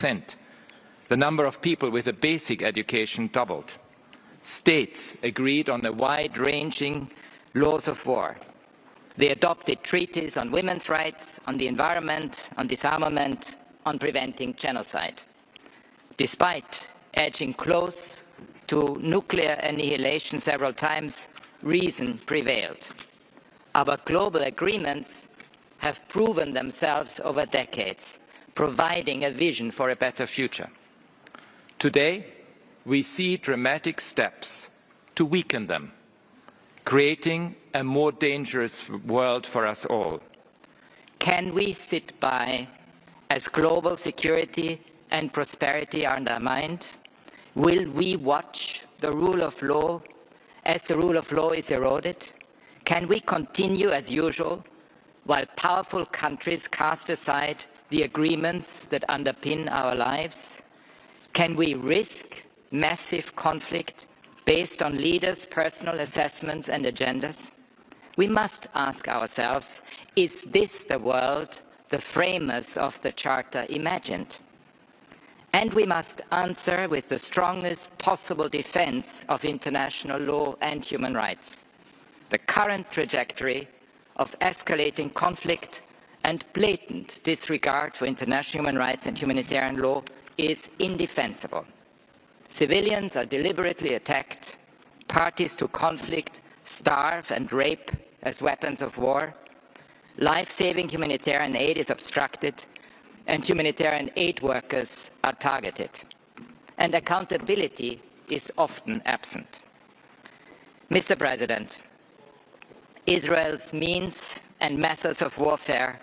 The number of people with a basic education doubled. States agreed on a wide-ranging laws of war. They adopted treaties on women's rights, on the environment, on disarmament, on preventing genocide. Despite edging close to nuclear annihilation several times, reason prevailed. Our global agreements have proven themselves over decades, providing a vision for a better future. Today, we see dramatic steps to weaken them, creating a more dangerous world for us all. Can we sit by as global security and prosperity are undermined? Will we watch the rule of law as the rule of law is eroded? Can we continue as usual while powerful countries cast aside the agreements that underpin our lives? Can we risk massive conflict based on leaders' personal assessments and agendas? We must ask ourselves, is this the world the framers of the Charter imagined? And we must answer with the strongest possible defense of international law and human rights. The current trajectory of escalating conflict and blatant disregard for international human rights and humanitarian law is indefensible. Civilians are deliberately attacked, parties to conflict starve and rape as weapons of war, life-saving humanitarian aid is obstructed, and humanitarian aid workers are targeted. And accountability is often absent. Mr. President, Israel's means and methods of warfare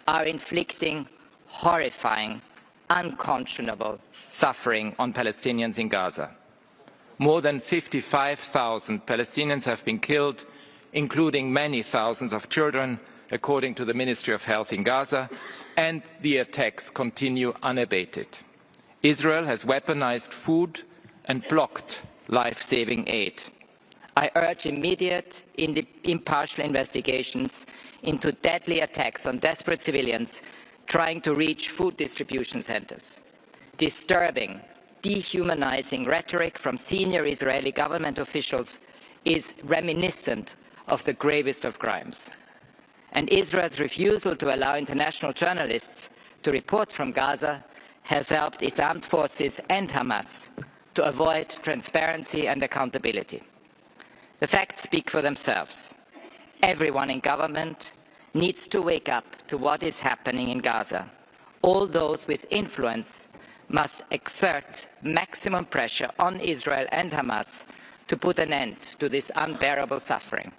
are inflicting horrifying, unconscionable suffering on Palestinians in Gaza. More than 55,000 Palestinians have been killed, including many thousands of children, according to the Ministry of Health in Gaza, and the attacks continue unabated. Israel has weaponized food and blocked life-saving aid. I urge immediate, impartial investigations into deadly attacks on desperate civilians trying to reach food distribution centers. Disturbing, dehumanizing rhetoric from senior Israeli government officials is reminiscent of the gravest of crimes. And Israel's refusal to allow international journalists to report from Gaza has helped its armed forces and Hamas to avoid transparency and accountability. The facts speak for themselves. Everyone in government needs to wake up to what is happening in Gaza. All those with influence must exert maximum pressure on Israel and Hamas to put an end to this unbearable suffering.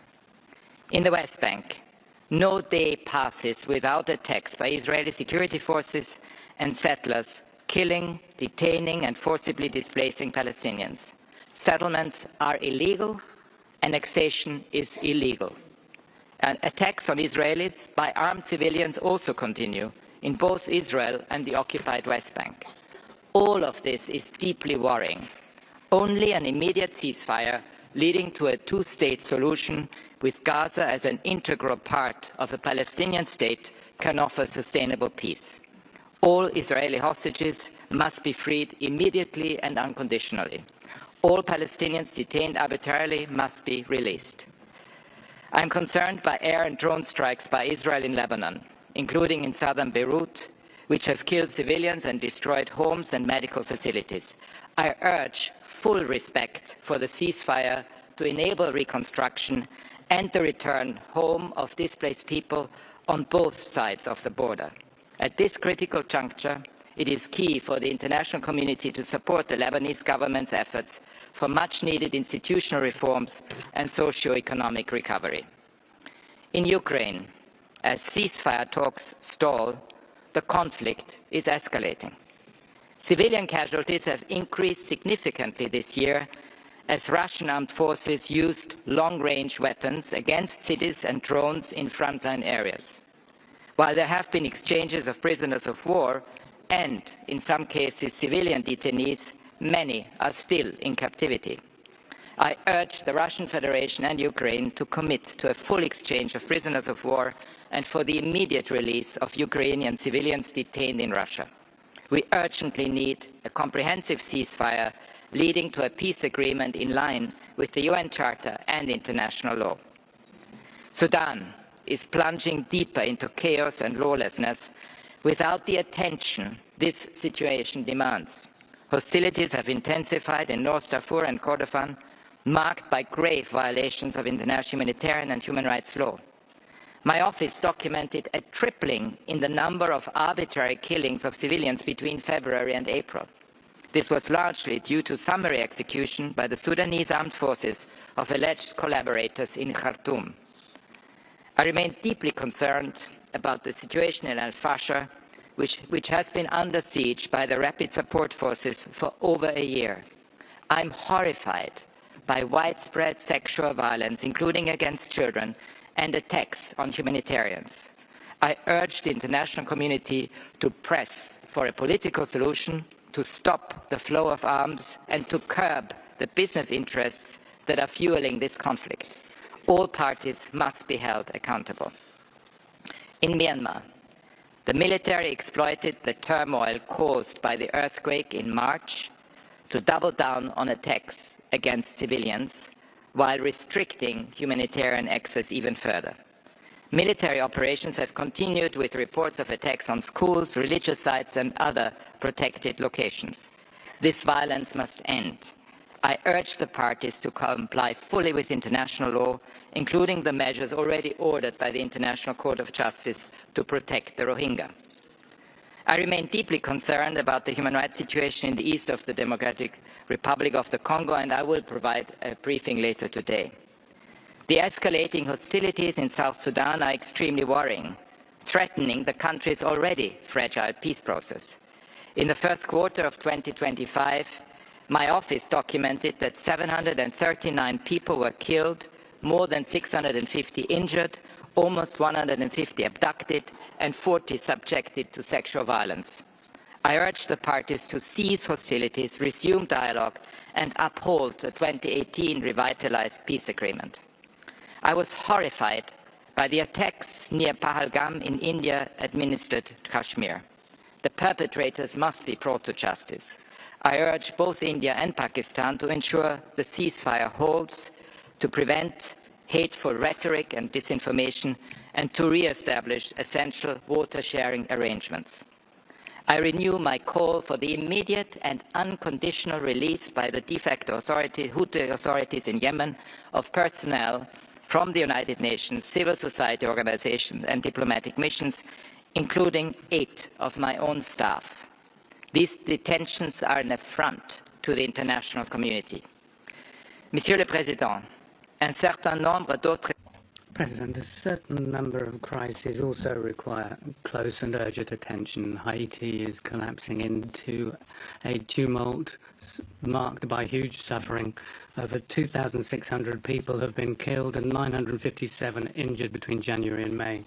In the West Bank, no day passes without attacks by Israeli security forces and settlers killing, detaining and forcibly displacing Palestinians. Settlements are illegal, annexation is illegal. And attacks on Israelis by armed civilians also continue in both Israel and the occupied West Bank. All of this is deeply worrying. Only an immediate ceasefire leading to a two-state solution with Gaza as an integral part of a Palestinian state can offer sustainable peace. All Israeli hostages must be freed immediately and unconditionally. All Palestinians detained arbitrarily must be released. I am concerned by air and drone strikes by Israel in Lebanon, including in southern Beirut, which have killed civilians and destroyed homes and medical facilities. I urge full respect for the ceasefire to enable reconstruction and the return home of displaced people on both sides of the border. At this critical juncture, it is key for the international community to support the Lebanese government's efforts for much-needed institutional reforms and socio-economic recovery. In Ukraine, as ceasefire talks stall, the conflict is escalating. Civilian casualties have increased significantly this year as Russian armed forces used long-range weapons against cities and drones in frontline areas. While there have been exchanges of prisoners of war and, in some cases, civilian detainees, many are still in captivity. I urge the Russian Federation and Ukraine to commit to a full exchange of prisoners of war and for the immediate release of Ukrainian civilians detained in Russia. We urgently need a comprehensive ceasefire leading to a peace agreement in line with the UN Charter and international law. Sudan is plunging deeper into chaos and lawlessness without the attention this situation demands. Hostilities have intensified in North Darfur and Kordofan, marked by grave violations of international humanitarian and human rights law. My office documented a tripling in the number of arbitrary killings of civilians between February and April. This was largely due to summary execution by the Sudanese armed forces of alleged collaborators in Khartoum. I remain deeply concerned about the situation in Al-Fasher, which has been under siege by the Rapid Support Forces for over a year. I'm horrified by widespread sexual violence, including against children, and attacks on humanitarians. I urge the international community to press for a political solution, to stop the flow of arms, and to curb the business interests that are fueling this conflict. All parties must be held accountable. In Myanmar, the military exploited the turmoil caused by the earthquake in March to double down on attacks against civilians while restricting humanitarian access even further. Military operations have continued with reports of attacks on schools, religious sites and other protected locations. This violence must end. I urge the parties to comply fully with international law, including the measures already ordered by the International Court of Justice to protect the Rohingya. I remain deeply concerned about the human rights situation in the east of the Democratic Republic of the Congo, and I will provide a briefing later today. The escalating hostilities in South Sudan are extremely worrying, threatening the country's already fragile peace process. In the first quarter of 2025, my office documented that 739 people were killed, more than 650 injured, almost 150 abducted, and 40 subjected to sexual violence. I urge the parties to cease hostilities, resume dialogue, and uphold the 2018 revitalized peace agreement. I was horrified by the attacks near Pahalgam in India-administered Kashmir. The perpetrators must be brought to justice. I urge both India and Pakistan to ensure the ceasefire holds, to prevent hateful rhetoric and disinformation, and to re-establish essential water-sharing arrangements. I renew my call for the immediate and unconditional release by the de facto Houthi authorities in Yemen of personnel from the United Nations, civil society organizations and diplomatic missions, including 8 of my own staff. These detentions are an affront to the international community. Monsieur le Président, un certain nombre d'autres... President, a certain number of crises also require close and urgent attention. Haiti is collapsing into a tumult marked by huge suffering. Over 2,600 people have been killed and 957 injured between January and May.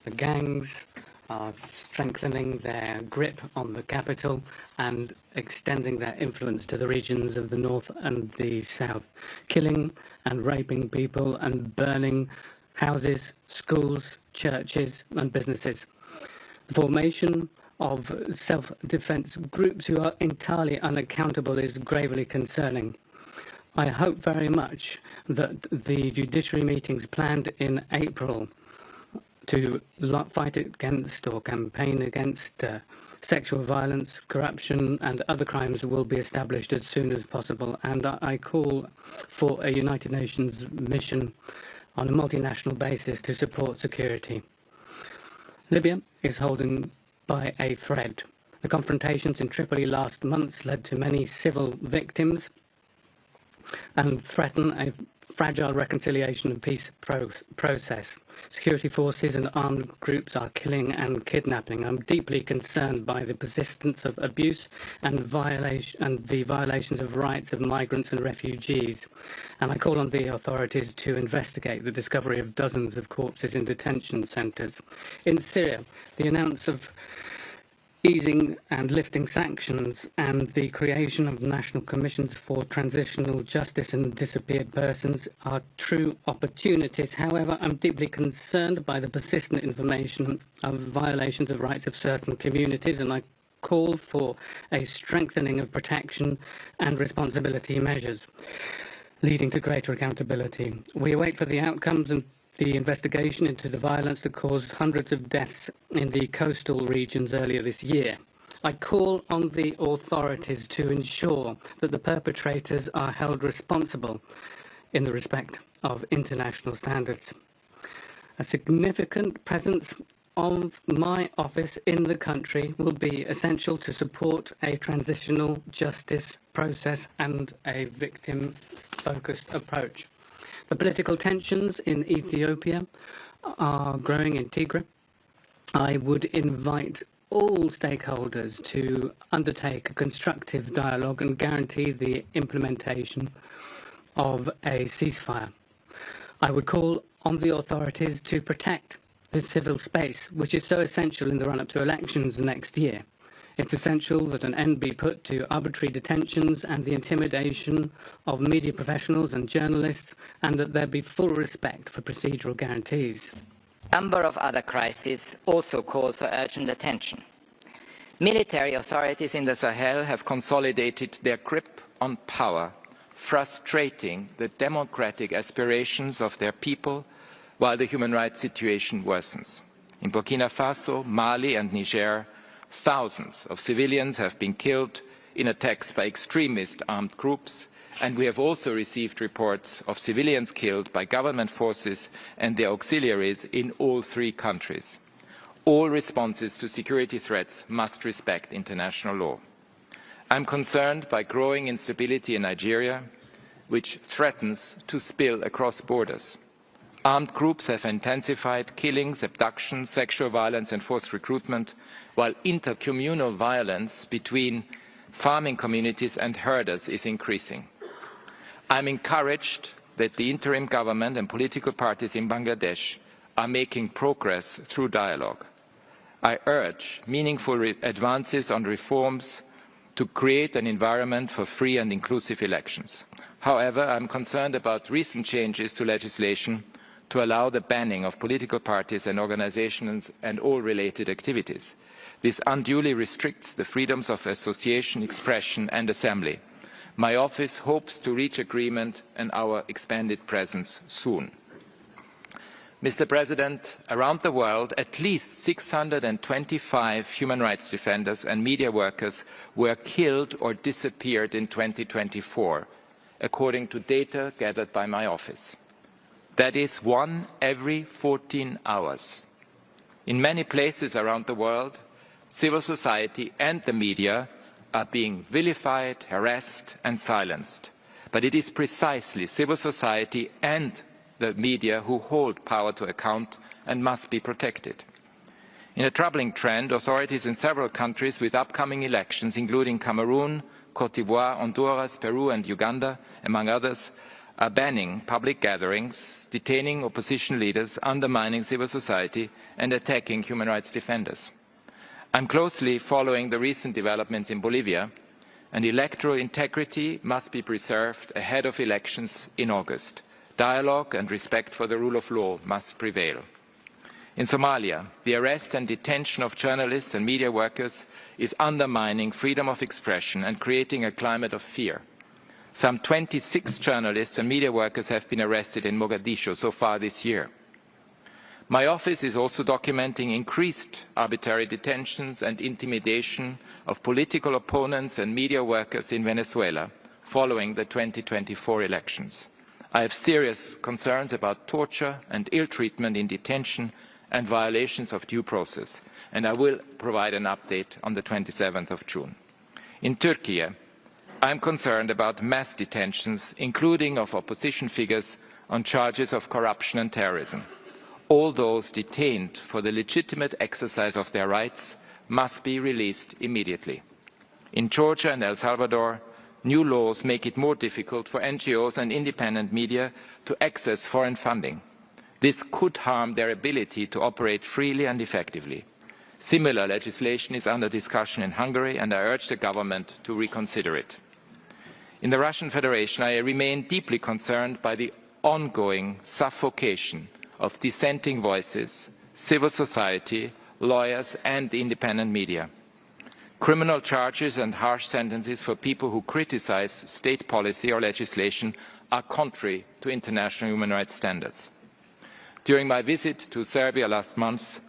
The gangs are strengthening their grip on the capital and extending their influence to the regions of the north and the south, killing and raping people and burning houses, schools, churches and businesses. The formation of self-defense groups who are entirely unaccountable is gravely concerning. I hope very much that the judiciary meetings planned in April to fight against or campaign against sexual violence, corruption and other crimes will be established as soon as possible, and I call for a United Nations mission on a multinational basis to support security. Libya is holding by a thread. The confrontations in Tripoli last month led to many civil victims and threaten a fragile reconciliation and peace process. Security forces and armed groups are killing and kidnapping. I'm deeply concerned by the persistence of abuse and the violations of rights of migrants and refugees. And I call on the authorities to investigate the discovery of dozens of corpses in detention centres. In Syria, the announcement of easing and lifting sanctions and the creation of national commissions for transitional justice and disappeared persons are true opportunities. However, I'm deeply concerned by the persistent information of violations of rights of certain communities, and I call for a strengthening of protection and responsibility measures, leading to greater accountability. We await for the outcomes and the investigation into the violence that caused hundreds of deaths in the coastal regions earlier this year. I call on the authorities to ensure that the perpetrators are held responsible in the respect of international standards. A significant presence of my office in the country will be essential to support a transitional justice process and a victim-focused approach. The political tensions in Ethiopia are growing in Tigray. I would invite all stakeholders to undertake a constructive dialogue and guarantee the implementation of a ceasefire. I would call on the authorities to protect the civil space, which is so essential in the run-up to elections next year. It's essential that an end be put to arbitrary detentions and the intimidation of media professionals and journalists, and that there be full respect for procedural guarantees. A number of other crises also call for urgent attention. Military authorities in the Sahel have consolidated their grip on power, frustrating the democratic aspirations of their people while the human rights situation worsens. In Burkina Faso, Mali and Niger, thousands of civilians have been killed in attacks by extremist armed groups, and we have also received reports of civilians killed by government forces and their auxiliaries in all three countries. All responses to security threats must respect international law. I am concerned by growing instability in Nigeria, which threatens to spill across borders. Armed groups have intensified killings, abductions, sexual violence and forced recruitment, while intercommunal violence between farming communities and herders is increasing. I am encouraged that the interim government and political parties in Bangladesh are making progress through dialogue. I urge meaningful advances on reforms to create an environment for free and inclusive elections. However, I am concerned about recent changes to legislation to allow the banning of political parties and organizations and all related activities. This unduly restricts the freedoms of association, expression and assembly. My office hopes to reach agreement and our expanded presence soon. Mr. President, around the world, at least 625 human rights defenders and media workers were killed or disappeared in 2024, according to data gathered by my office. That is one every 14 hours. In many places around the world, civil society and the media are being vilified, harassed and silenced. But it is precisely civil society and the media who hold power to account and must be protected. In a troubling trend, authorities in several countries with upcoming elections, including Cameroon, Cote d'Ivoire, Honduras, Peru and Uganda, among others, are banning public gatherings, detaining opposition leaders, undermining civil society and attacking human rights defenders. I am closely following the recent developments in Bolivia, and electoral integrity must be preserved ahead of elections in August. Dialogue and respect for the rule of law must prevail. In Somalia, the arrest and detention of journalists and media workers is undermining freedom of expression and creating a climate of fear. Some 26 journalists and media workers have been arrested in Mogadishu so far this year. My office is also documenting increased arbitrary detentions and intimidation of political opponents and media workers in Venezuela following the 2024 elections. I have serious concerns about torture and ill treatment in detention and violations of due process, and I will provide an update on the 27th of June. In Turkey, I am concerned about mass detentions, including of opposition figures on charges of corruption and terrorism. All those detained for the legitimate exercise of their rights must be released immediately. In Georgia and El Salvador, new laws make it more difficult for NGOs and independent media to access foreign funding. This could harm their ability to operate freely and effectively. Similar legislation is under discussion in Hungary, and I urge the government to reconsider it. In the Russian Federation, I remain deeply concerned by the ongoing suffocation of dissenting voices, civil society, lawyers and the independent media. Criminal charges and harsh sentences for people who criticize state policy or legislation are contrary to international human rights standards. During my visit to Serbia last month,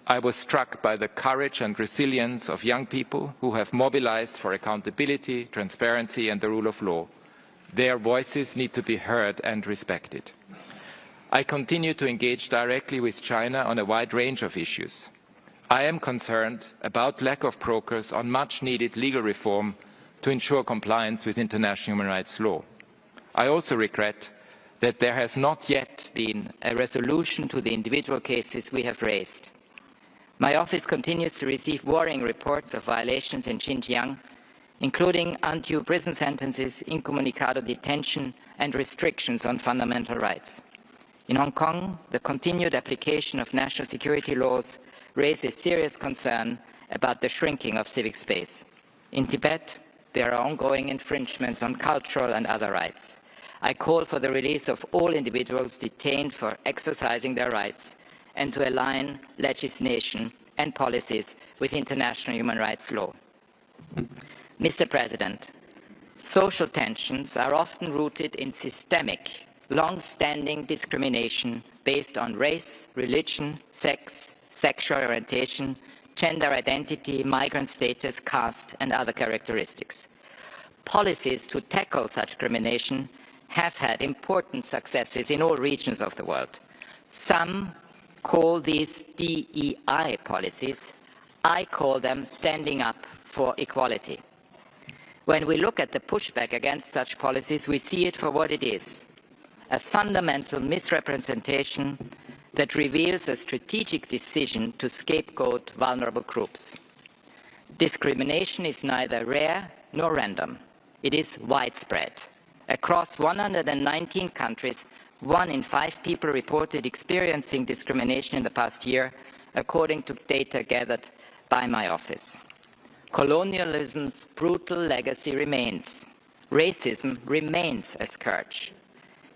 I was struck by the courage and resilience of young people who have mobilized for accountability, transparency and the rule of law. Their voices need to be heard and respected. I continue to engage directly with China on a wide range of issues. I am concerned about lack of progress on much-needed legal reform to ensure compliance with international human rights law. I also regret that there has not yet been a resolution to the individual cases we have raised. My office continues to receive worrying reports of violations in Xinjiang, including undue prison sentences, incommunicado detention, and restrictions on fundamental rights. In Hong Kong, the continued application of national security laws raises serious concern about the shrinking of civic space. In Tibet, there are ongoing infringements on cultural and other rights. I call for the release of all individuals detained for exercising their rights and to align legislation and policies with international human rights law. Mr. President, social tensions are often rooted in systemic, long-standing discrimination based on race, religion, sex, sexual orientation, gender identity, migrant status, caste, and other characteristics. Policies to tackle such discrimination have had important successes in all regions of the world. Some call these DEI policies. I call them standing up for equality. When we look at the pushback against such policies, we see it for what it is, a fundamental misrepresentation that reveals a strategic decision to scapegoat vulnerable groups. Discrimination is neither rare nor random. It is widespread. Across 119 countries, 1 in 5 people reported experiencing discrimination in the past year, according to data gathered by my office. Colonialism's brutal legacy remains. Racism remains a scourge.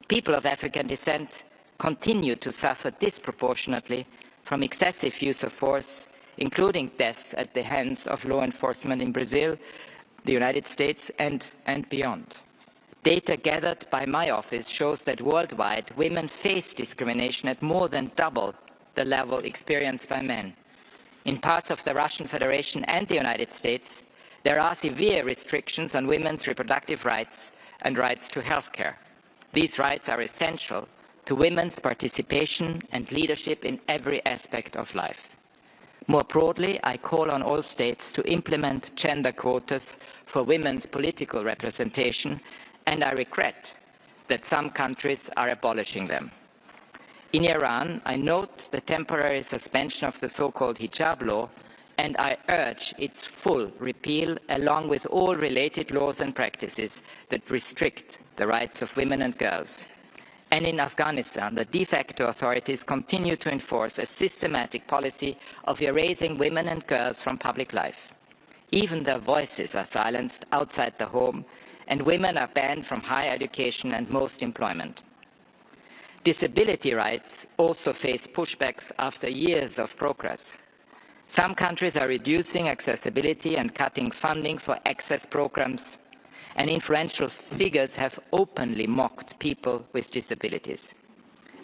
People of African descent continue to suffer disproportionately from excessive use of force, including deaths at the hands of law enforcement in Brazil, the United States, and beyond. Data gathered by my office shows that worldwide, women face discrimination at more than double the level experienced by men. In parts of the Russian Federation and the United States, there are severe restrictions on women's reproductive rights and rights to health care. These rights are essential to women's participation and leadership in every aspect of life. More broadly, I call on all states to implement gender quotas for women's political representation, and I regret that some countries are abolishing them. In Iran, I note the temporary suspension of the so-called hijab law, and I urge its full repeal along with all related laws and practices that restrict the rights of women and girls. And in Afghanistan, the de facto authorities continue to enforce a systematic policy of erasing women and girls from public life. Even their voices are silenced outside the home, and women are banned from higher education and most employment. Disability rights also face pushbacks after years of progress. Some countries are reducing accessibility and cutting funding for access programs, and influential figures have openly mocked people with disabilities.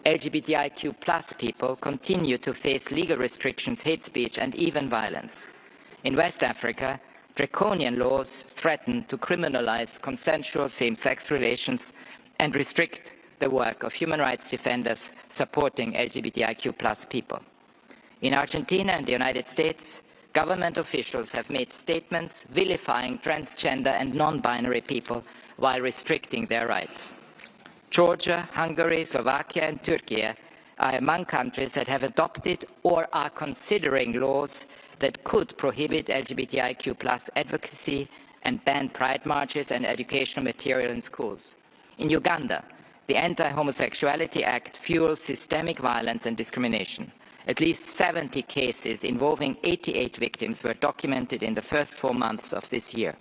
LGBTIQ+ people continue to face legal restrictions, hate speech, and even violence. In West Africa, draconian laws threaten to criminalize consensual same-sex relations and restrict the work of human rights defenders supporting LGBTIQ+ people. In Argentina and the United States, government officials have made statements vilifying transgender and non-binary people while restricting their rights. Georgia, Hungary, Slovakia, and Turkey are among countries that have adopted or are considering laws that could prohibit LGBTIQ+ advocacy and ban pride marches and educational material in schools. In Uganda, the Anti-Homosexuality Act fuels systemic violence and discrimination. At least 70 cases involving 88 victims were documented in the first 4 months of this year.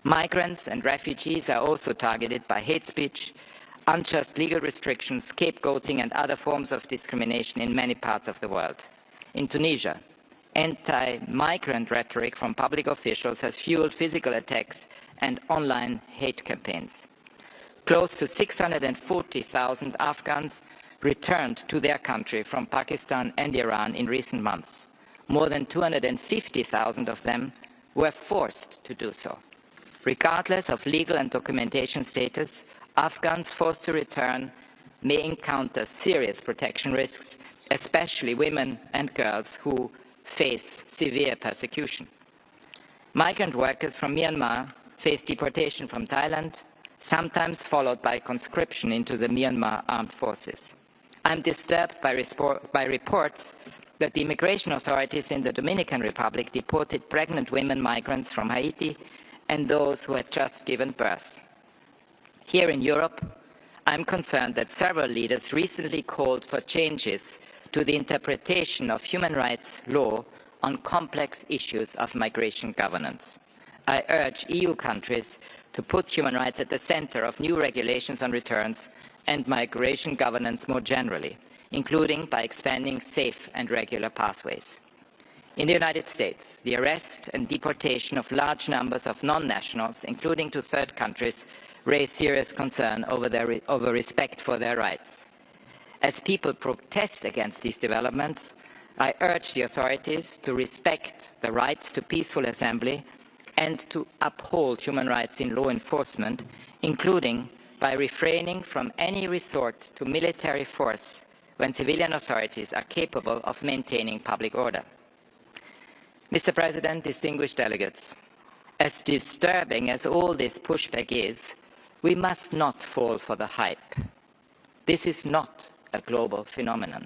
Migrants and refugees are also targeted by hate speech, unjust legal restrictions, scapegoating, and other forms of discrimination in many parts of the world. In Tunisia, Anti-migrant rhetoric from public officials has fueled physical attacks and online hate campaigns. Close to 640,000 Afghans returned to their country from Pakistan and Iran in recent months. More than 250,000 of them were forced to do so. Regardless of legal and documentation status, Afghans forced to return may encounter serious protection risks, especially women and girls who face severe persecution. Migrant workers from Myanmar face deportation from Thailand, sometimes followed by conscription into the Myanmar armed forces. I'm disturbed by reports that the immigration authorities in the Dominican Republic deported pregnant women migrants from Haiti and those who had just given birth. Here in Europe, I'm concerned that several leaders recently called for changes to the interpretation of human rights law on complex issues of migration governance. I urge EU countries to put human rights at the center of new regulations on returns and migration governance more generally, including by expanding safe and regular pathways. In the United States, the arrest and deportation of large numbers of non-nationals, including to third countries, raise serious concern over respect for their rights. As people protest against these developments, I urge the authorities to respect the right to peaceful assembly and to uphold human rights in law enforcement, including by refraining from any resort to military force when civilian authorities are capable of maintaining public order. Mr. President, distinguished delegates, as disturbing as all this pushback is, we must not fall for the hype. This is not a global phenomenon.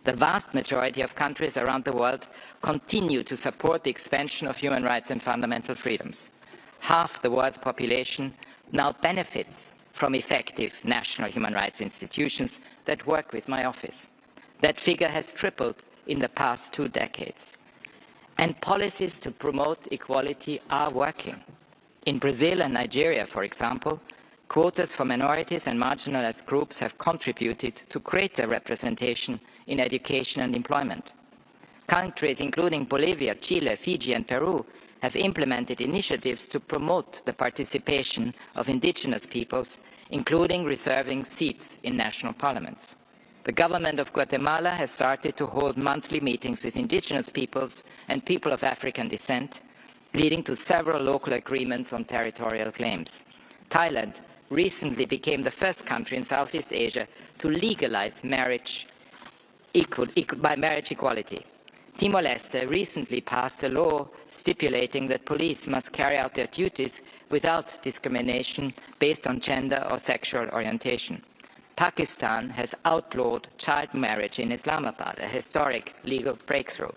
The vast majority of countries around the world continue to support the expansion of human rights and fundamental freedoms. Half the world's population now benefits from effective national human rights institutions that work with my office. That figure has tripled in the past 2 decades. And policies to promote equality are working. In Brazil and Nigeria, for example, quotas for minorities and marginalized groups have contributed to greater representation in education and employment. Countries including Bolivia, Chile, Fiji and Peru have implemented initiatives to promote the participation of indigenous peoples, including reserving seats in national parliaments. The government of Guatemala has started to hold monthly meetings with indigenous peoples and people of African descent, leading to several local agreements on territorial claims. Thailand recently became the first country in Southeast Asia to legalize marriage equality. Timor-Leste recently passed a law stipulating that police must carry out their duties without discrimination based on gender or sexual orientation. Pakistan has outlawed child marriage in Islamabad, a historic legal breakthrough.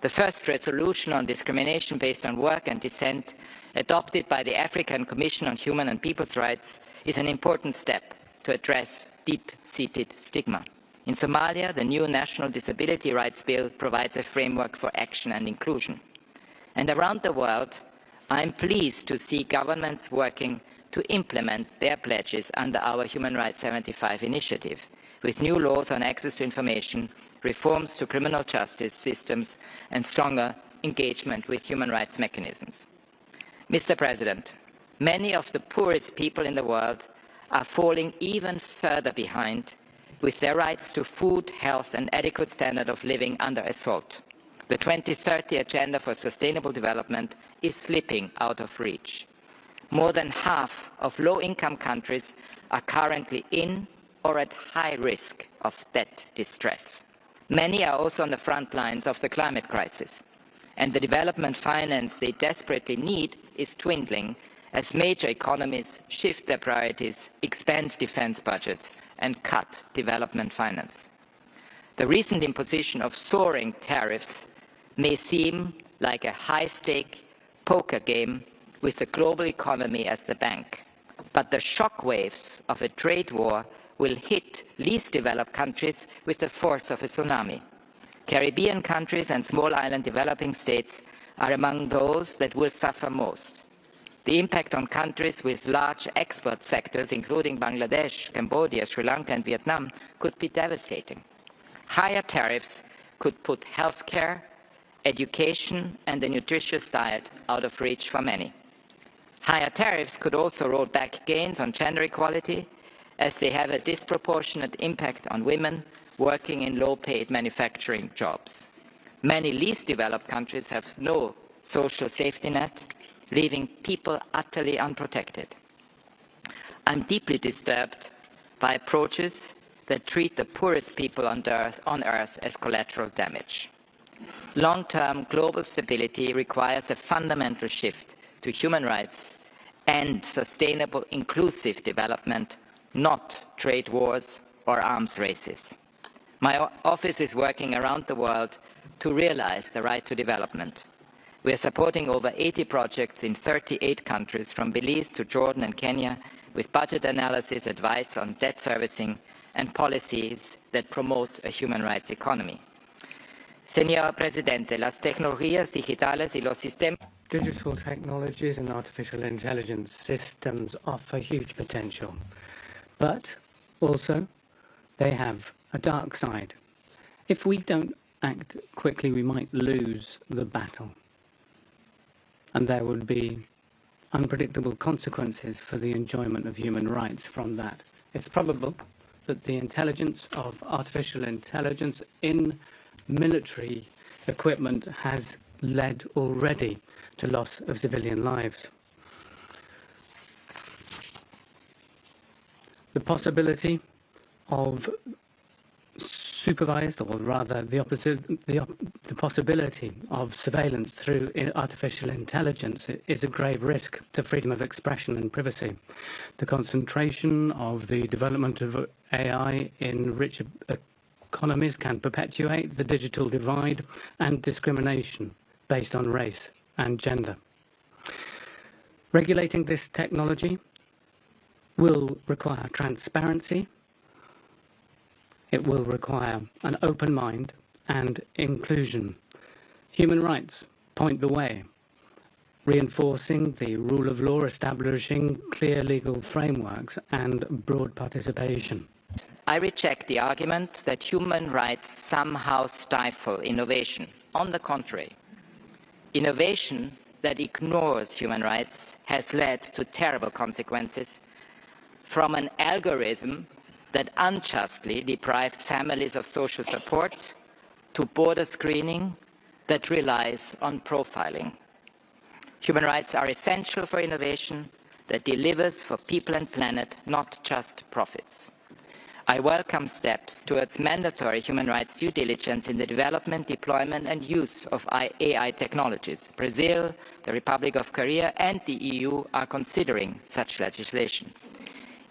The first resolution on discrimination based on work and descent, adopted by the African Commission on Human and People's Rights, is an important step to address deep-seated stigma. In Somalia, the new National Disability Rights Bill provides a framework for action and inclusion. And around the world, I am pleased to see governments working to implement their pledges under our Human Rights 75 initiative, with new laws on access to information, reforms to criminal justice systems, and stronger engagement with human rights mechanisms. Mr. President, many of the poorest people in the world are falling even further behind, with their rights to food, health, and adequate standard of living under assault. The 2030 Agenda for Sustainable Development is slipping out of reach. More than half of low-income countries are currently in or at high risk of debt distress. Many are also on the front lines of the climate crisis, and the development finance they desperately need is dwindling as major economies shift their priorities, expand defense budgets, and cut development finance. The recent imposition of soaring tariffs may seem like a high-stake poker game with the global economy as the bank, but the shockwaves of a trade war will hit least developed countries with the force of a tsunami. Caribbean countries and small island developing states are among those that will suffer most. The impact on countries with large export sectors, including Bangladesh, Cambodia, Sri Lanka, and Vietnam, could be devastating. Higher tariffs could put healthcare, education and a nutritious diet out of reach for many. Higher tariffs could also roll back gains on gender equality, as they have a disproportionate impact on women working in low-paid manufacturing jobs. Many least developed countries have no social safety net, leaving people utterly unprotected. I'm deeply disturbed by approaches that treat the poorest people on Earth as collateral damage. Long-term global stability requires a fundamental shift to human rights and sustainable inclusive development, not trade wars or arms races. My office is working around the world to realize the right to development. We are supporting over 80 projects in 38 countries, from Belize to Jordan and Kenya, with budget analysis, advice on debt servicing, and policies that promote a human rights economy. Señor Presidente, las tecnologías digitales y los sistemas. Digital technologies and artificial intelligence systems offer huge potential, but also they have a dark side. If we don't act quickly, we might lose the battle, and there would be unpredictable consequences for the enjoyment of human rights from that. It's probable that the intelligence of artificial intelligence in military equipment has led already to loss of civilian lives. The possibility of supervised, or rather the possibility of surveillance through artificial intelligence is a grave risk to freedom of expression and privacy. The concentration of the development of AI in rich economies can perpetuate the digital divide and discrimination based on race and gender. Regulating this technology will require transparency. It will require an open mind and inclusion. Human rights point the way, reinforcing the rule of law, establishing clear legal frameworks and broad participation. I reject the argument that human rights somehow stifle innovation. On the contrary, innovation that ignores human rights has led to terrible consequences, from an algorithm that unjustly deprived families of social support to border screening that relies on profiling. Human rights are essential for innovation that delivers for people and planet, not just profits. I welcome steps towards mandatory human rights due diligence in the development, deployment and use of AI technologies. Brazil, the Republic of Korea and the EU are considering such legislation.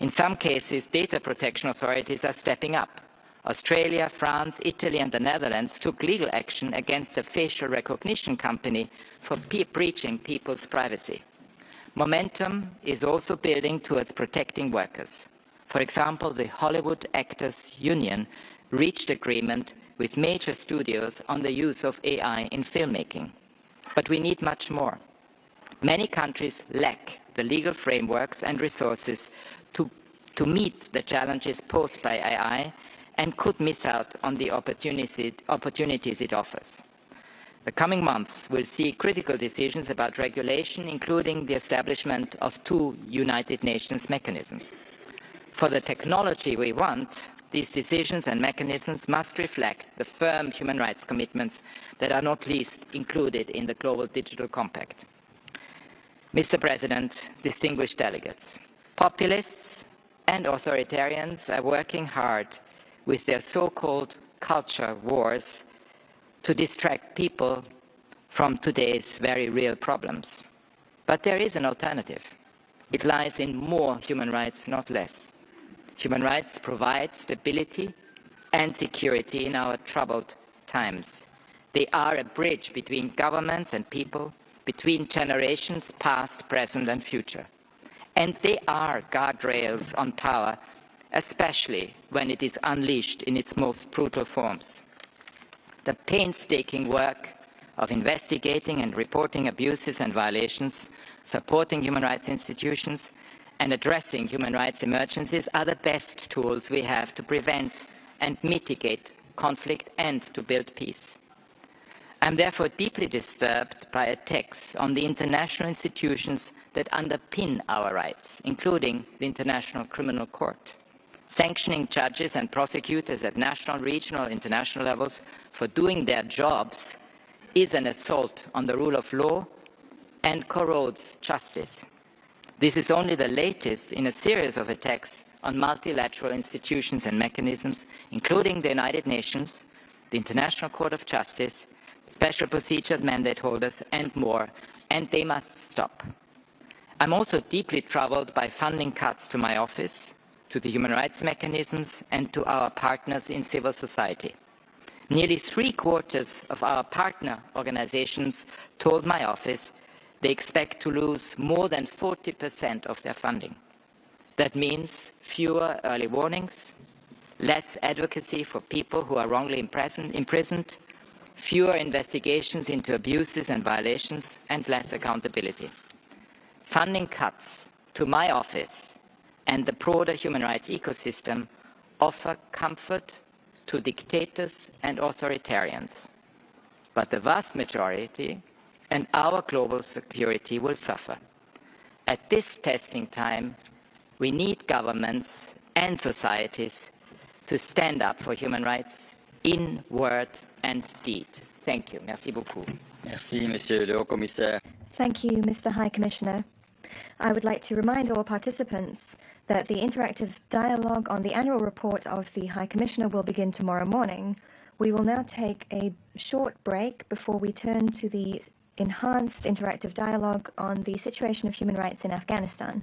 In some cases, data protection authorities are stepping up. Australia, France, Italy and the Netherlands took legal action against a facial recognition company for breaching people's privacy. Momentum is also building towards protecting workers. For example, the Hollywood Actors Union reached agreement with major studios on the use of AI in filmmaking. But we need much more. Many countries lack the legal frameworks and resources to meet the challenges posed by AI and could miss out on the opportunities it offers. The coming months will see critical decisions about regulation, including the establishment of 2 United Nations mechanisms. For the technology we want, these decisions and mechanisms must reflect the firm human rights commitments that are not least included in the Global Digital Compact. Mr. President, distinguished delegates, populists and authoritarians are working hard with their so-called culture wars to distract people from today's very real problems. But there is an alternative. It lies in more human rights, not less. Human rights provide stability and security in our troubled times. They are a bridge between governments and people, between generations past, present and future. And they are guardrails on power, especially when it is unleashed in its most brutal forms. The painstaking work of investigating and reporting abuses and violations, supporting human rights institutions, and addressing human rights emergencies are the best tools we have to prevent and mitigate conflict and to build peace. I'm therefore deeply disturbed by attacks on the international institutions that underpin our rights, including the International Criminal Court. Sanctioning judges and prosecutors at national, regional, international levels for doing their jobs is an assault on the rule of law and corrodes justice. This is only the latest in a series of attacks on multilateral institutions and mechanisms, including the United Nations, the International Court of Justice, special procedure mandate holders, and more, and they must stop. I'm also deeply troubled by funding cuts to my office, to the human rights mechanisms, and to our partners in civil society. Nearly 3/4 of our partner organizations told my office they expect to lose more than 40% of their funding. That means fewer early warnings, less advocacy for people who are wrongly imprisoned, fewer investigations into abuses and violations, and less accountability. Funding cuts to my office and the broader human rights ecosystem offer comfort to dictators and authoritarians. But the vast majority and our global security will suffer. At this testing time, we need governments and societies to stand up for human rights in word and deed. Thank you. Merci beaucoup. Merci, Monsieur le Haut-Commissaire. Thank you, Mr. High Commissioner. I would like to remind all participants that the interactive dialogue on the annual report of the High Commissioner will begin tomorrow morning. We will now take a short break before we turn to the enhanced interactive dialogue on the situation of human rights in Afghanistan.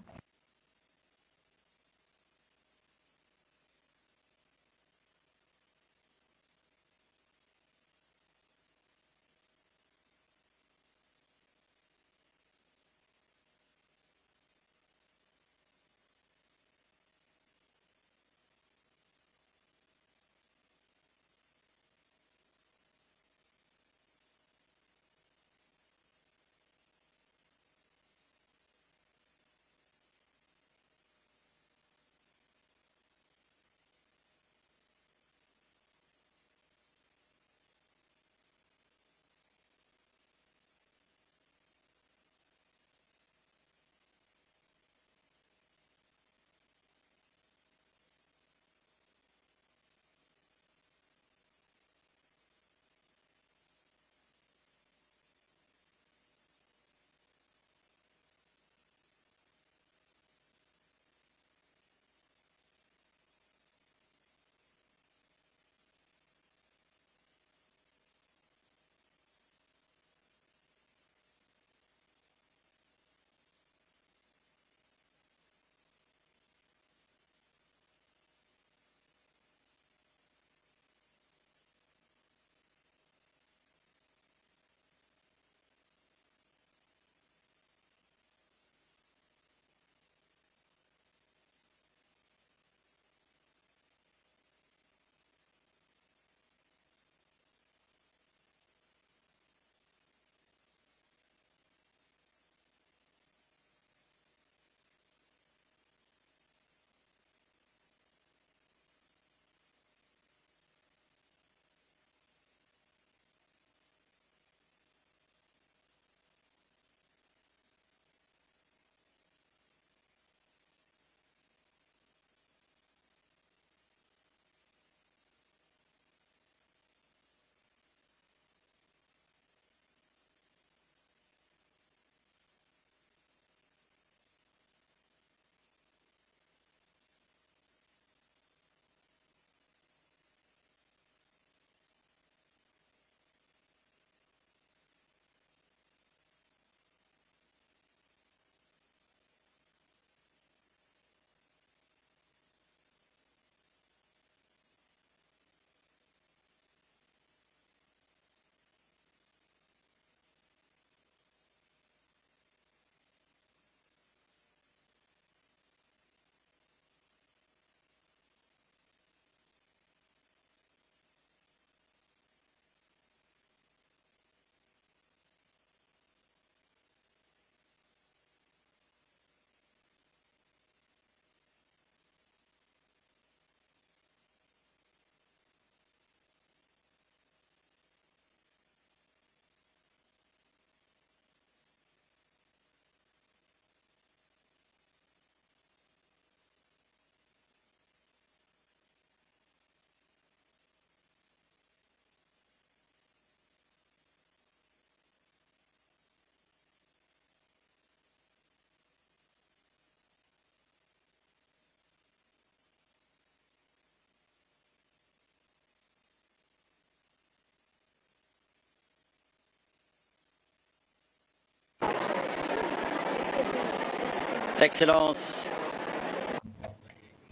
Excellences,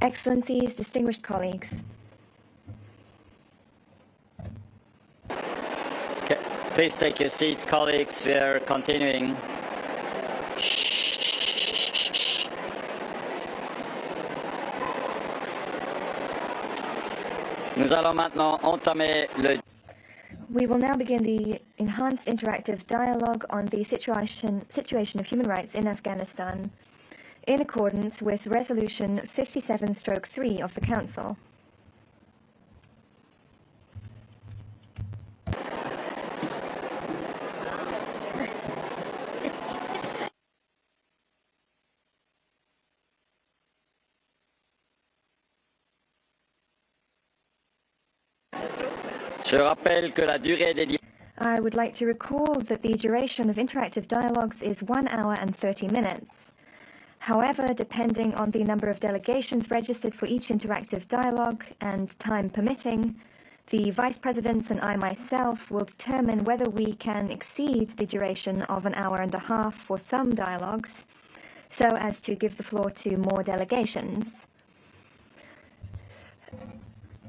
Excellencies, distinguished colleagues. okay, please take your seats, colleagues. We are continuing. Nous allons maintenant entamer le We will now begin the enhanced interactive dialogue on the situation of human rights in Afghanistan, in accordance with Resolution 57/3 of the Council. Je rappelle que la durée des I would like to recall that the duration of interactive dialogues is 1 hour and 30 minutes. However, depending on the number of delegations registered for each interactive dialogue and time permitting, the Vice Presidents and I myself will determine whether we can exceed the duration of 1 hour and a half for some dialogues, so as to give the floor to more delegations.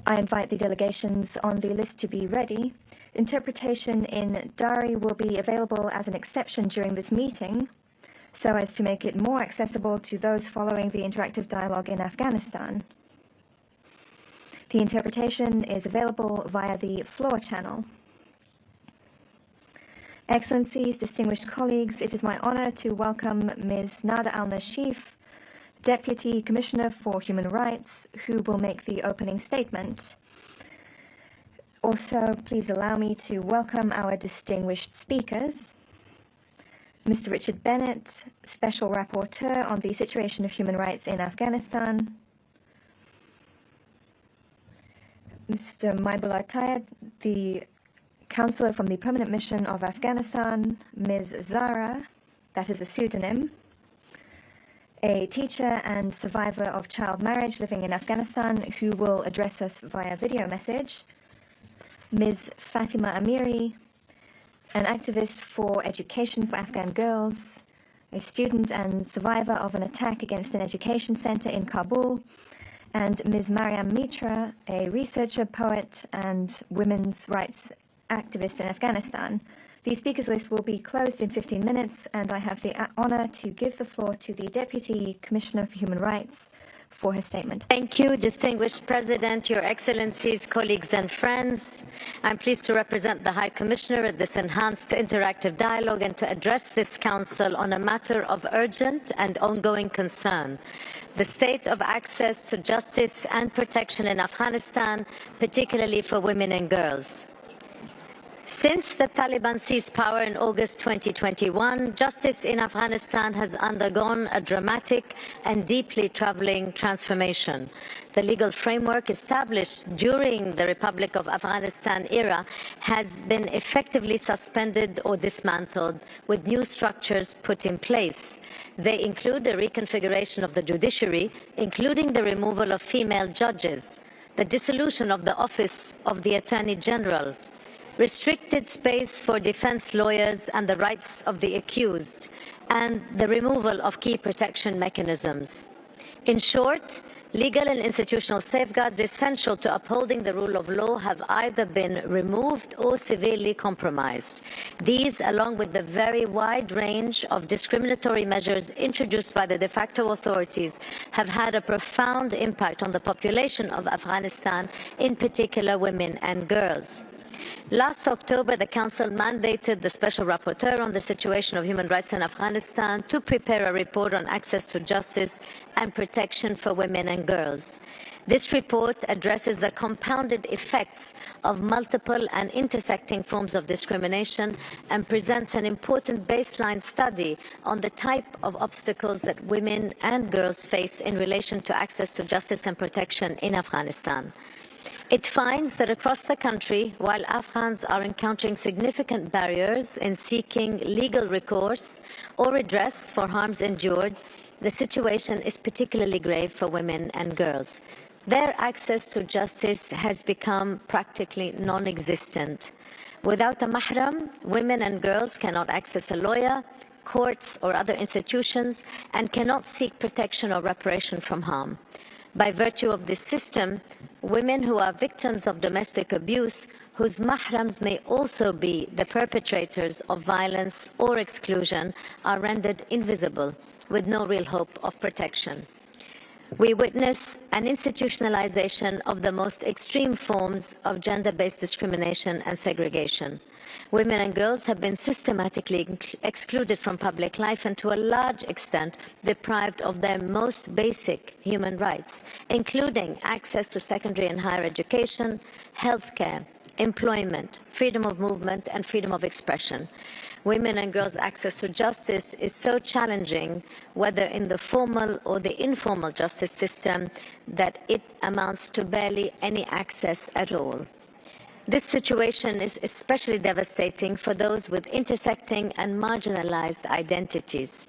I invite the delegations on the list to be ready. Interpretation in Dari will be available as an exception during this meeting, so as to make it more accessible to those following the interactive dialogue in Afghanistan. The interpretation is available via the floor channel. Excellencies, distinguished colleagues, it is my honor to welcome Ms. Nada Al-Nashif, Deputy Commissioner for Human Rights, who will make the opening statement. Also, please allow me to welcome our distinguished speakers. Mr. Richard Bennett, Special Rapporteur on the situation of human rights in Afghanistan. Mr. Maibullah Tayed, the Counselor from the Permanent Mission of Afghanistan. Ms. Zara, that is a pseudonym, a teacher and survivor of child marriage living in Afghanistan, who will address us via video message. Ms. Fatima Amiri, an activist for education for Afghan girls, a student and survivor of an attack against an education center in Kabul, and Ms. Mariam Mitra, a researcher, poet, and women's rights activist in Afghanistan. The speakers list will be closed in 15 minutes, and I have the honor to give the floor to the Deputy Commissioner for Human Rights for her statement. Thank you, distinguished President, Your Excellencies, colleagues and friends. I'm pleased to represent the High Commissioner at this enhanced interactive dialogue and to address this Council on a matter of urgent and ongoing concern: the state of access to justice and protection in Afghanistan, particularly for women and girls. Since the Taliban seized power in August 2021, justice in Afghanistan has undergone a dramatic and deeply troubling transformation. The legal framework established during the Republic of Afghanistan era has been effectively suspended or dismantled, with new structures put in place. They include the reconfiguration of the judiciary, including the removal of female judges, the dissolution of the Office of the Attorney General, restricted space for defense lawyers and the rights of the accused, and the removal of key protection mechanisms. In short, legal and institutional safeguards essential to upholding the rule of law have either been removed or severely compromised. These, along with the very wide range of discriminatory measures introduced by the de facto authorities, have had a profound impact on the population of Afghanistan, in particular women and girls. Last October, the Council mandated the Special Rapporteur on the situation of human rights in Afghanistan to prepare a report on access to justice and protection for women and girls. This report addresses the compounded effects of multiple and intersecting forms of discrimination and presents an important baseline study on the type of obstacles that women and girls face in relation to access to justice and protection in Afghanistan. It finds that across the country, while Afghans are encountering significant barriers in seeking legal recourse or redress for harms endured, the situation is particularly grave for women and girls. Their access to justice has become practically non-existent. Without a mahram, women and girls cannot access a lawyer, courts, or other institutions, and cannot seek protection or reparation from harm. By virtue of this system, women who are victims of domestic abuse, whose mahrams may also be the perpetrators of violence or exclusion, are rendered invisible, with no real hope of protection. We witness an institutionalization of the most extreme forms of gender-based discrimination and segregation. Women and girls have been systematically excluded from public life and to a large extent deprived of their most basic human rights, including access to secondary and higher education, healthcare, employment, freedom of movement, and freedom of expression. Women and girls' access to justice is so challenging, whether in the formal or the informal justice system, that it amounts to barely any access at all. This situation is especially devastating for those with intersecting and marginalized identities.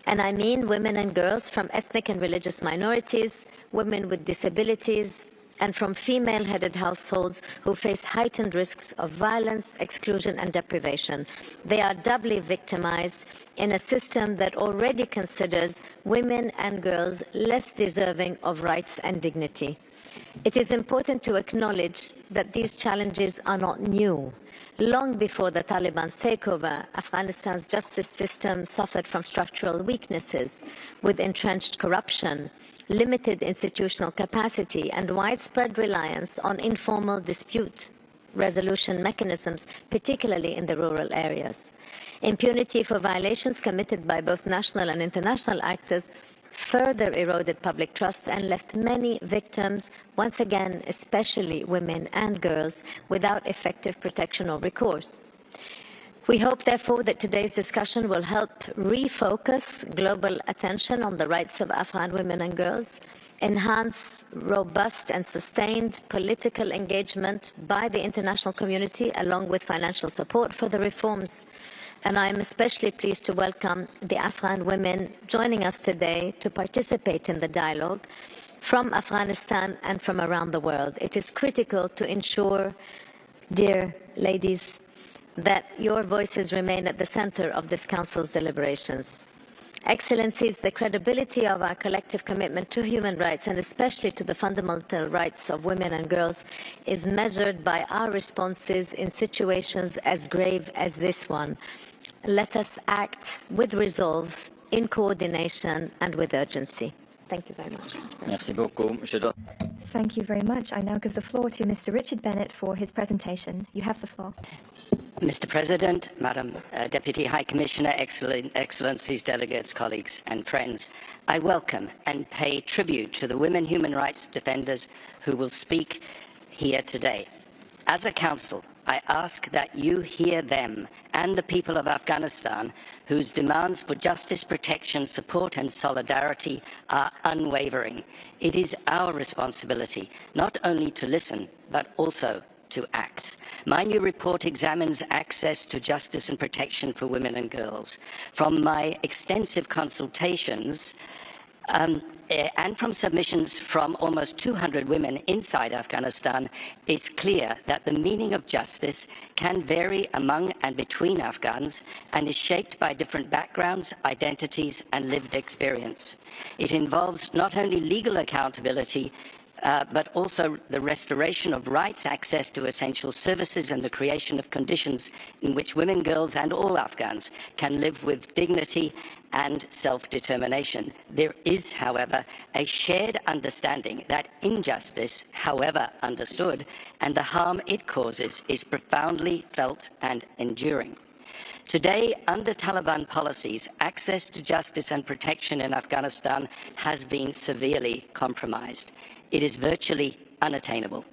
And I mean women and girls from ethnic and religious minorities, women with disabilities, and from female-headed households who face heightened risks of violence, exclusion, and deprivation. They are doubly victimized in a system that already considers women and girls less deserving of rights and dignity. It is important to acknowledge that these challenges are not new. Long before the Taliban's takeover, Afghanistan's justice system suffered from structural weaknesses, with entrenched corruption, limited institutional capacity, and widespread reliance on informal dispute resolution mechanisms, particularly in the rural areas. Impunity for violations committed by both national and international actors further eroded public trust and left many victims, once again, especially women and girls, without effective protection or recourse. We hope, therefore, that today's discussion will help refocus global attention on the rights of Afghan women and girls, enhance robust and sustained political engagement by the international community, along with financial support for the reforms. And I am especially pleased to welcome the Afghan women joining us today to participate in the dialogue from Afghanistan and from around the world. It is critical to ensure, dear ladies, that your voices remain at the center of this Council's deliberations. Excellencies, the credibility of our collective commitment to human rights, and especially to the fundamental rights of women and girls, is measured by our responses in situations as grave as this one. Let us act with resolve, in coordination, and with urgency. Thank you very much. Merci beaucoup. Thank you very much. I now give the floor to Mr. Richard Bennett for his presentation. You have the floor. Mr. President, Madam Deputy High Commissioner, Excellencies, delegates, colleagues and friends, I welcome and pay tribute to the women human rights defenders who will speak here today. As a Council, I ask that you hear them and the people of Afghanistan, whose demands for justice, protection, support and solidarity are unwavering. It is our responsibility not only to listen, but also to act. My new report examines access to justice and protection for women and girls. From my extensive consultations and from submissions from almost 200 women inside Afghanistan, it's clear that the meaning of justice can vary among and between Afghans and is shaped by different backgrounds, identities, and lived experience. It involves not only legal accountability, but also the restoration of rights, access to essential services, and the creation of conditions in which women, girls, and all Afghans can live with dignity and self-determination. There is, however, a shared understanding that injustice, however understood, and the harm it causes is profoundly felt and enduring. Today, under Taliban policies, access to justice and protection in Afghanistan has been severely compromised. It is virtually unattainable.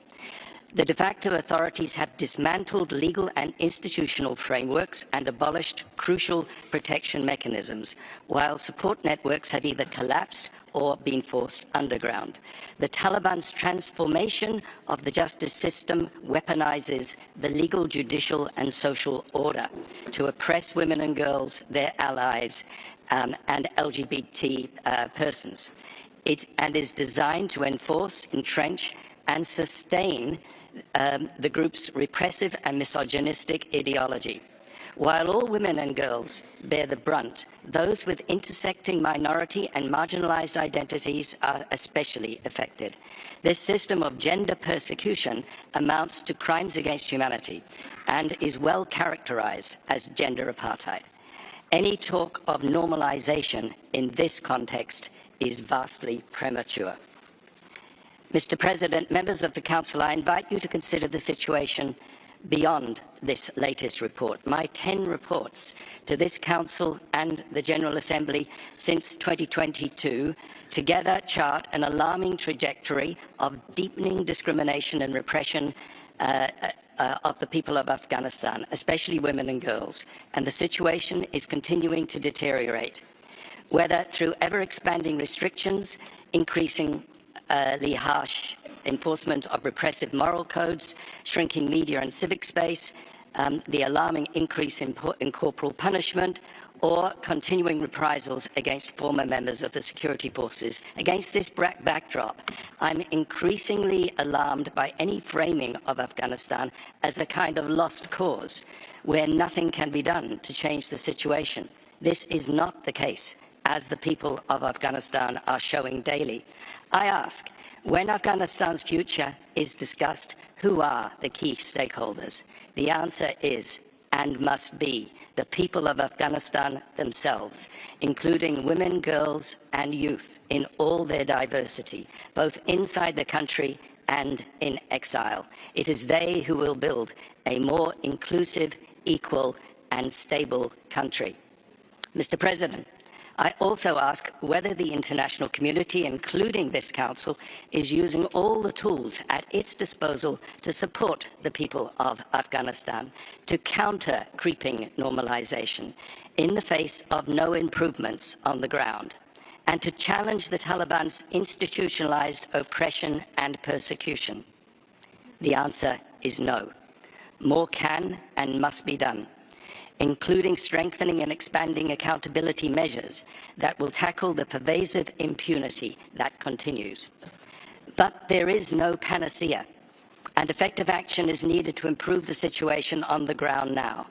The de facto authorities have dismantled legal and institutional frameworks and abolished crucial protection mechanisms, while support networks have either collapsed or been forced underground. The Taliban's transformation of the justice system weaponizes the legal, judicial, and social order to oppress women and girls, their allies, and LGBT persons. It is designed to enforce, entrench, and sustain the group's repressive and misogynistic ideology. While all women and girls bear the brunt, those with intersecting minority and marginalized identities are especially affected. This system of gender persecution amounts to crimes against humanity and is well characterized as gender apartheid. Any talk of normalization in this context is vastly premature. Mr. President, members of the Council, I invite you to consider the situation beyond this latest report. My 10 reports to this Council and the General Assembly since 2022 together chart an alarming trajectory of deepening discrimination and repression of the people of Afghanistan, especially women and girls, and the situation is continuing to deteriorate, whether through ever-expanding restrictions, increasingly harsh enforcement of repressive moral codes, shrinking media and civic space, the alarming increase in corporal punishment, or continuing reprisals against former members of the security forces. Against this backdrop, I'm increasingly alarmed by any framing of Afghanistan as a kind of lost cause, where nothing can be done to change the situation. This is not the case, as the people of Afghanistan are showing daily. I ask, when Afghanistan's future is discussed, who are the key stakeholders? The answer is, and must be, the people of Afghanistan themselves, including women, girls, and youth in all their diversity, both inside the country and in exile. It is they who will build a more inclusive, equal, and stable country. Mr. President, I also ask whether the international community, including this Council, is using all the tools at its disposal to support the people of Afghanistan, to counter creeping normalization in the face of no improvements on the ground, and to challenge the Taliban's institutionalized oppression and persecution. The answer is no. More can and must be done, including strengthening and expanding accountability measures that will tackle the pervasive impunity that continues. But there is no panacea, and effective action is needed to improve the situation on the ground now.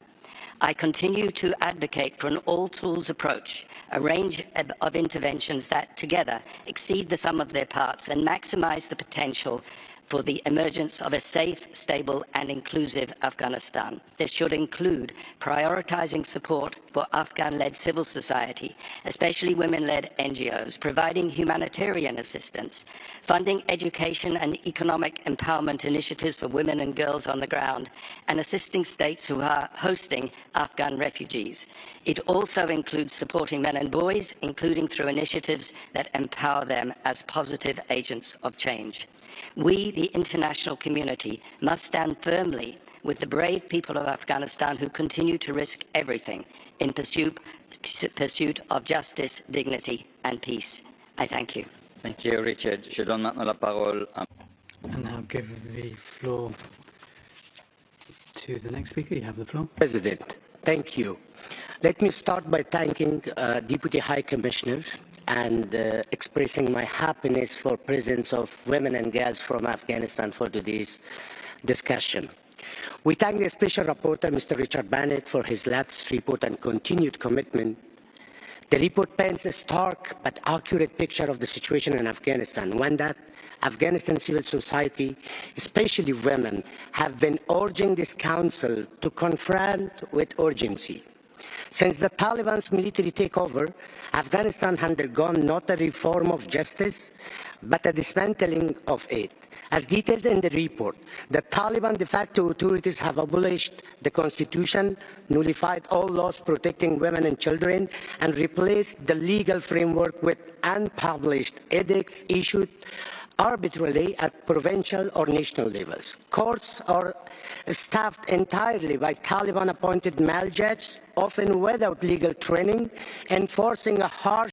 I continue to advocate for an all-tools approach, a range of interventions that together exceed the sum of their parts and maximize the potential for the emergence of a safe, stable, and inclusive Afghanistan. This should include prioritizing support for Afghan-led civil society, especially women-led NGOs, providing humanitarian assistance, funding education and economic empowerment initiatives for women and girls on the ground, and assisting states who are hosting Afghan refugees. It also includes supporting men and boys, including through initiatives that empower them as positive agents of change. We, the international community, must stand firmly with the brave people of Afghanistan who continue to risk everything in pursuit of justice, dignity, and peace. I thank you. Thank you, Richard. Je donne maintenant la parole à... And now give the floor to the next speaker. You have the floor. President, thank you. Let me start by thanking Deputy High Commissioner and expressing my happiness for presence of women and girls from Afghanistan for today's discussion. We thank the Special Rapporteur, Mr. Richard Bennett, for his latest report and continued commitment. The report paints a stark but accurate picture of the situation in Afghanistan, one that Afghanistan civil society, especially women, have been urging this Council to confront with urgency. Since the Taliban's military takeover, Afghanistan has undergone not a reform of justice, but a dismantling of it. As detailed in the report, the Taliban de facto authorities have abolished the constitution, nullified all laws protecting women and children, and replaced the legal framework with unpublished edicts issued arbitrarily at provincial or national levels. Courts are staffed entirely by Taliban-appointed male judges, often without legal training, enforcing a harsh